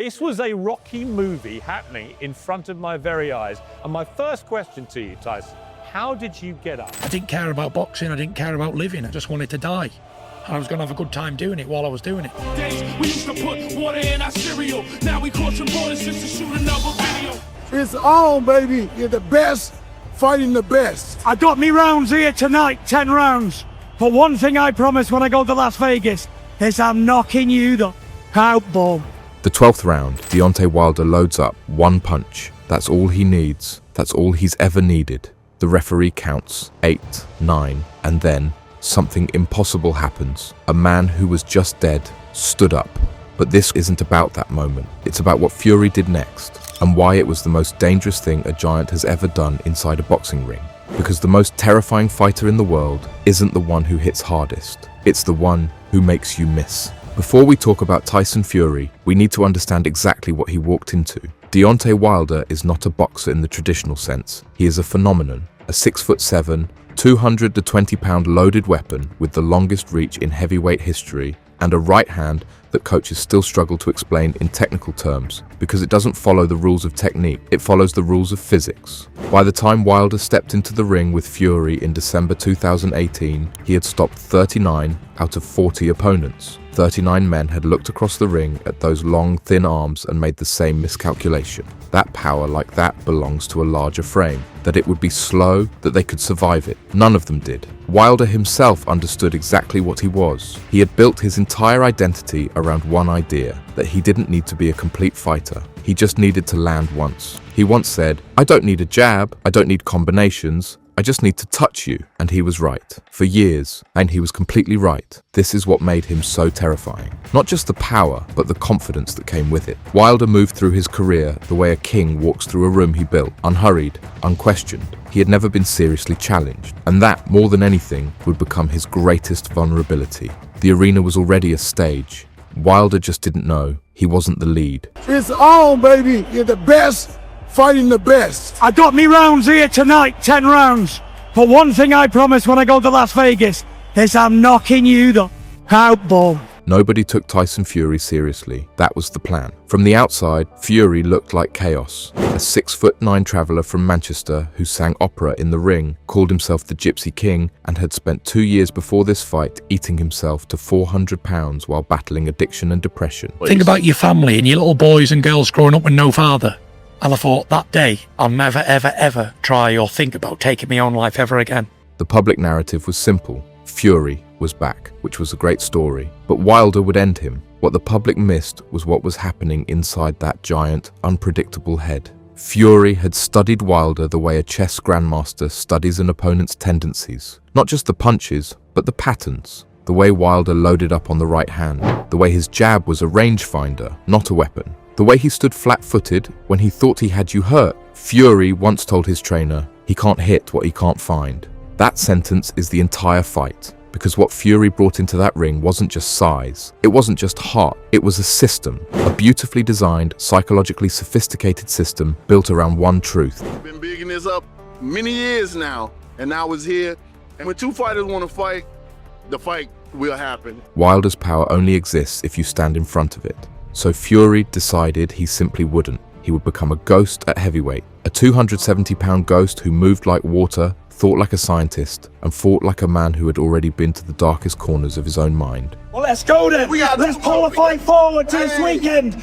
This was a Rocky movie happening in front of my very eyes. And my first question to you, Tyson, how did you get up? I didn't care about boxing, I didn't care about living, I just wanted to die. And I was going to have a good time doing it while I was doing it. We used to put water in our cereal. Now we crossing borders just to shoot another video. It's on, baby. You're the best, fighting the best. I got me rounds here tonight, 10 rounds. But one thing I promise when I go to Las Vegas is I'm knocking you the out, boom. The 12th round, Deontay Wilder loads up one punch. That's all he needs. That's all he's ever needed. The referee counts 8, 9, and then something impossible happens. A man who was just dead stood up. But this isn't about that moment. It's about what Fury did next, and why it was the most dangerous thing a giant has ever done inside a boxing ring. Because the most terrifying fighter in the world isn't the one who hits hardest. It's the one who makes you miss. Before we talk about Tyson Fury, we need to understand exactly what he walked into. Deontay Wilder is not a boxer in the traditional sense. He is a phenomenon, a 6'7", 220-pound loaded weapon with the longest reach in heavyweight history, and a right hand that coaches still struggle to explain in technical terms because it doesn't follow the rules of technique, it follows the rules of physics. By the time Wilder stepped into the ring with Fury in December 2018, he had stopped 39 out of 40 opponents. 39 men had looked across the ring at those long, thin arms and made the same miscalculation. That power like that belongs to a larger frame, that it would be slow, that they could survive it. None of them did. Wilder himself understood exactly what he was. He had built his entire identity around one idea, that he didn't need to be a complete fighter. He just needed to land once. He once said, "I don't need a jab, I don't need combinations, I just need to touch you." And he was right. For years, and he was completely right. This is what made him so terrifying. Not just the power, but the confidence that came with it. Wilder moved through his career the way a king walks through a room he built, unhurried, unquestioned. He had never been seriously challenged. And that, more than anything, would become his greatest vulnerability. The arena was already a stage. Wilder just didn't know. He wasn't the lead. It's on, baby. You're the best, fighting the best. I got me rounds here tonight, 10 rounds. But one thing I promise when I go to Las Vegas is I'm knocking you the out, boom. Nobody took Tyson Fury seriously. That was the plan. From the outside, Fury looked like chaos. A 6'9" traveller from Manchester who sang opera in the ring, called himself the Gypsy King, and had spent 2 years before this fight eating himself to 400 pounds while battling addiction and depression. Think about your family and your little boys and girls growing up with no father. And I thought, that day, I'll never, ever, ever try or think about taking my own life ever again. The public narrative was simple. Fury was back, which was a great story. But Wilder would end him. What the public missed was what was happening inside that giant, unpredictable head. Fury had studied Wilder the way a chess grandmaster studies an opponent's tendencies. Not just the punches, but the patterns. The way Wilder loaded up on the right hand. The way his jab was a rangefinder, not a weapon. The way he stood flat-footed when he thought he had you hurt. Fury once told his trainer, he can't hit what he can't find. That sentence is the entire fight, because what Fury brought into that ring wasn't just size, it wasn't just heart, it was a system, a beautifully designed, psychologically sophisticated system built around one truth. I've been bigging this up many years now, and now it's here. And when two fighters want to fight, the fight will happen. Wilder's power only exists if you stand in front of it. So Fury decided he simply wouldn't. He would become a ghost at heavyweight, a 270-pound ghost who moved like water, thought like a scientist, and fought like a man who had already been to the darkest corners of his own mind. Well, let's go then. Let's pull the fight forward to this weekend.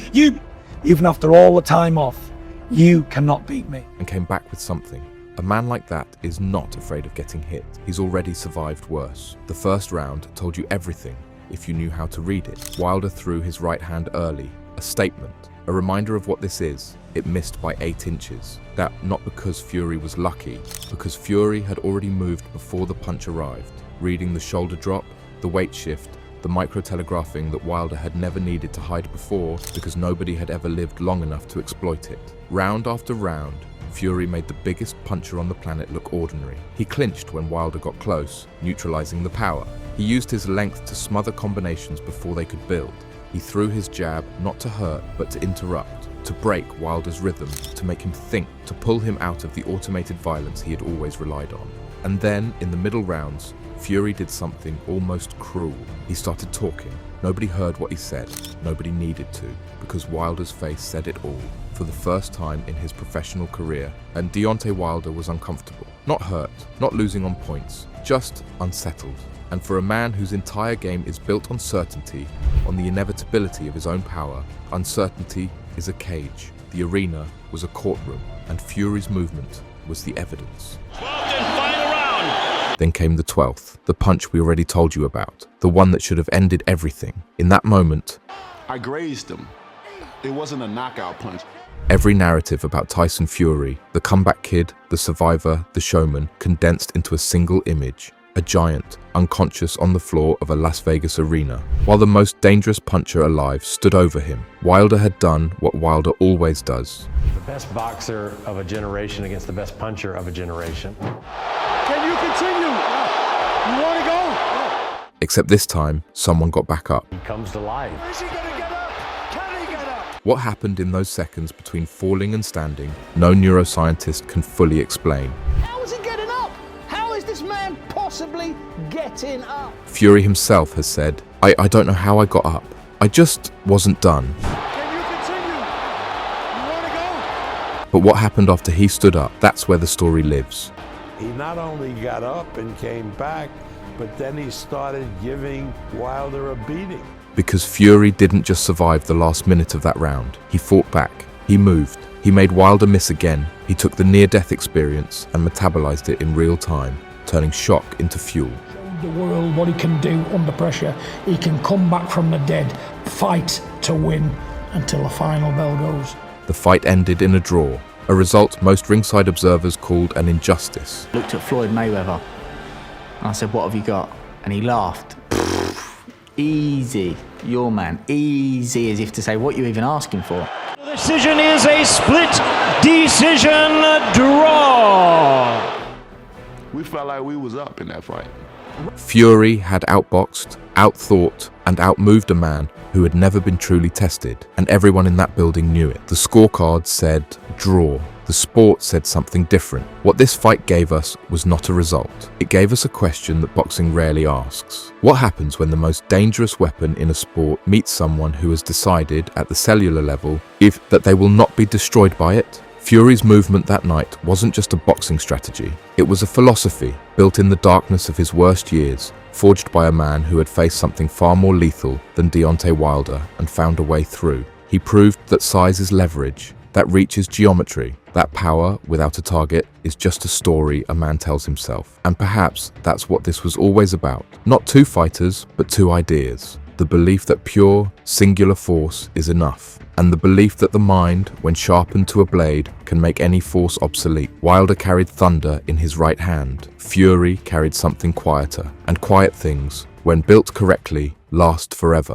Even after all the time off, you cannot beat me. And came back with something. A man like that is not afraid of getting hit. He's already survived worse. The first round told you everything if you knew how to read it. Wilder threw his right hand early, a statement, a reminder of what this is. It missed by 8 inches. That not because Fury was lucky, because Fury had already moved before the punch arrived, reading the shoulder drop, the weight shift, the micro-telegraphing that Wilder had never needed to hide before because nobody had ever lived long enough to exploit it. Round after round, Fury made the biggest puncher on the planet look ordinary. He clinched when Wilder got close, neutralizing the power. He used his length to smother combinations before they could build. He threw his jab not to hurt, but to interrupt, to break Wilder's rhythm, to make him think, to pull him out of the automated violence he had always relied on. And then, in the middle rounds, Fury did something almost cruel. He started talking. Nobody heard what he said. Nobody needed to, because Wilder's face said it all. For the first time in his professional career, and Deontay Wilder was uncomfortable. Not hurt, not losing on points, just unsettled. And for a man whose entire game is built on certainty, on the inevitability of his own power, uncertainty is a cage. The arena was a courtroom, and Fury's movement was the evidence. 12th and final round. Then came the 12th, the punch we already told you about, the one that should have ended everything. In that moment, I grazed him. It wasn't a knockout punch. every narrative about Tyson Fury, the comeback kid, the survivor, the showman, condensed into a single image. A giant, unconscious on the floor of a Las Vegas arena, while the most dangerous puncher alive stood over him. Wilder had done what Wilder always does. The best boxer of a generation against the best puncher of a generation. Can you continue? You want to go? Except this time, someone got back up. He comes to life. Is he going to get up? Can he get up? What happened in those seconds between falling and standing, no neuroscientist can fully explain. How is he getting up? How is this man possibly getting up? Fury himself has said, I don't know how I got up. I just wasn't done. Can you continue? You want to go? But what happened after he stood up, that's where the story lives. He not only got up and came back, but then he started giving Wilder a beating. Because Fury didn't just survive the last minute of that round. He fought back. He moved. He made Wilder miss again. He took the near-death experience and metabolized it in real time, turning shock into fuel. The world what he can do under pressure. He can come back from the dead, fight to win until the final bell goes. The fight ended in a draw, a result most ringside observers called an injustice. Looked at Floyd Mayweather and I said, what have you got? And he laughed. Easy, your man, easy, as if to say, what are you even asking for? The decision is a split decision draw. We felt like we was up in that fight. Fury had outboxed, outthought, and outmoved a man who had never been truly tested, and everyone in that building knew it. The scorecard said draw. The sport said something different. What this fight gave us was not a result. It gave us a question that boxing rarely asks. What happens when the most dangerous weapon in a sport meets someone who has decided at the cellular level that they will not be destroyed by it? Fury's movement that night wasn't just a boxing strategy. It was a philosophy built in the darkness of his worst years, forged by a man who had faced something far more lethal than Deontay Wilder and found a way through. He proved that size is leverage, that reach is geometry, that power without a target is just a story a man tells himself. And perhaps that's what this was always about. Not two fighters, but two ideas. The belief that pure, singular force is enough, and the belief that the mind, when sharpened to a blade, can make any force obsolete. Wilder carried thunder in his right hand. Fury carried something quieter, and quiet things, when built correctly, last forever.